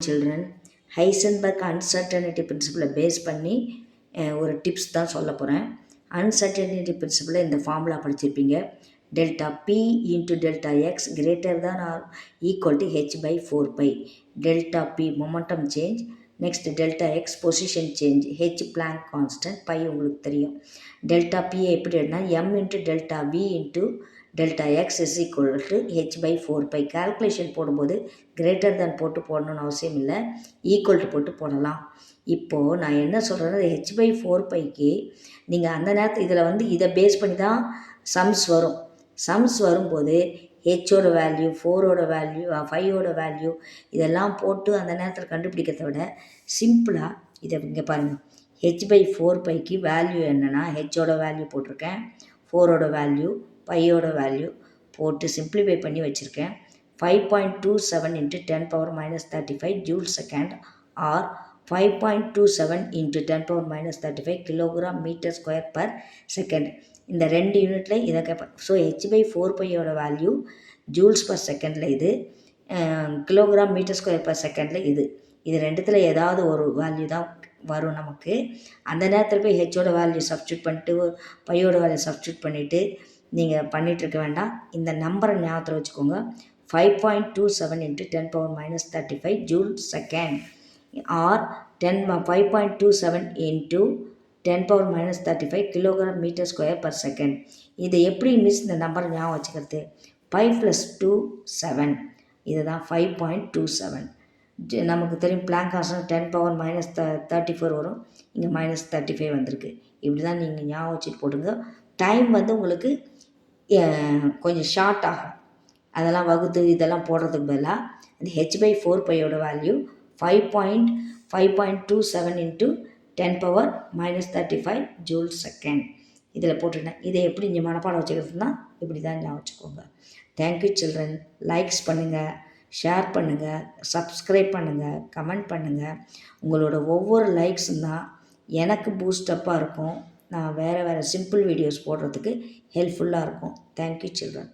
Children, Heisenberg uncertainty பிரின்சிபலை base பண்ணி ஒரு tips தான் சொல்ல போகிறேன். அன்சர்டனிட்டி பிரின்சிபலை இந்த ஃபார்முலா படிச்சிருப்பீங்க. Delta P into delta X greater than or equal to H by 4π. Delta P momentum change, next delta X position change, H Planck constant, by உங்களுக்கு தெரியும். Delta பியை எப்படி எடுனா M into delta V into delta X is equal to H by 4π. Calculation போடும்போது greater than போடணும்னு அவசியம் இல்லை, equal to போட்டு போடலாம். இப்போது நான் என்ன சொல்கிறேன்னா, ஹெச் பை 4πக்கு நீங்கள் அந்த நேரத்தில் இதில் இதை பேஸ் பண்ணி தான் சம்ஸ் வரும். சம்ஸ் வரும்போது ஹெச்சோட வேல்யூ, 4ஓட வேல்யூ, 5ஓட வேல்யூ இதெல்லாம் போட்டு அந்த நேரத்தில் கண்டுபிடிக்கிறத விட சிம்பிளாக இதை இங்கே பாருங்கள். ஹெச் பை 4πக்கு வேல்யூ என்னென்னா, ஹெச்சோட வேல்யூ போட்டிருக்கேன், 4ஓட வேல்யூ, பையோட வேல்யூ போட்டு சிம்பிளிஃபை பண்ணி வச்சுருக்கேன். 5.27 into 10 power minus 35 joule second or 5.27 into 10 power minus 35 kilogram meter square per second. இந்த ரெண்டு யூனிட்டில் இதை கேட்பேன். ஸோ ஹெச் பை 4πயோட வேல்யூ ஜூல்ஸ் பர் செகண்டில், இது கிலோகிராம் மீட்டர் ஸ்கொயர் பர் செகண்டில், இது ரெண்டுத்தில் ஏதாவது ஒரு வேல்யூ தான் வரும் நமக்கு. அந்த நேரத்தில் போய் ஹெச்சோட வேல்யூ சப்ஸ்டியூட் பண்ணிட்டு பையோட வேல்யூ சப்ஸ்டியூட் பண்ணிவிட்டு நீங்கள் பண்ணிகிட்ருக்க வேண்டாம். இந்த நம்பரை ஞாபகத்தில் வச்சுக்கோங்க. 5.27 into 10 power minus 35 joule second or 5.27 into 10 power minus 35 kilogram meter square per second. இது எப்படி மிஸ் இந்த நம்பரை ஞாபகம் வச்சுக்கிறது? 5 + 2 7, இதுதான் 5.27. நமக்கு தெரியும் பிளாங்க் கான்ஸ்டன்ட் 10 power minus 34 வரும், இங்கே -35 வந்திருக்கு. இப்படி தான் நீங்கள் ஞாபகம் வச்சுட்டு போடுங்க. டைம் உங்களுக்கு கொஞ்சம் ஷார்ட் ஆகும். அதெல்லாம் வகுத்து இதெல்லாம் போடுறதுக்கு பதிலாக இந்த ஹெச் பை 4πயோட value 5.27 into 10 power minus 35 joule second இதில் போட்டுட்டேன். இதை எப்படி இங்கே மனப்பாடம் வச்சுக்கிறதுனா இப்படி தான் ஞாபகம் வச்சுக்கோங்க. Thank you children. லைக்ஸ் பண்ணுங்கள், ஷேர் பண்ணுங்கள், சப்ஸ்கிரைப் பண்ணுங்கள், கமெண்ட் பண்ணுங்கள். உங்களோட ஒவ்வொரு லைக்ஸும் தான் எனக்கு பூஸ்டப்பாக இருக்கும். நான் வேறு சிம்பிள் வீடியோஸ் போடுறதுக்கு ஹெல்ப்ஃபுல்லாக இருக்கும். Thank you children.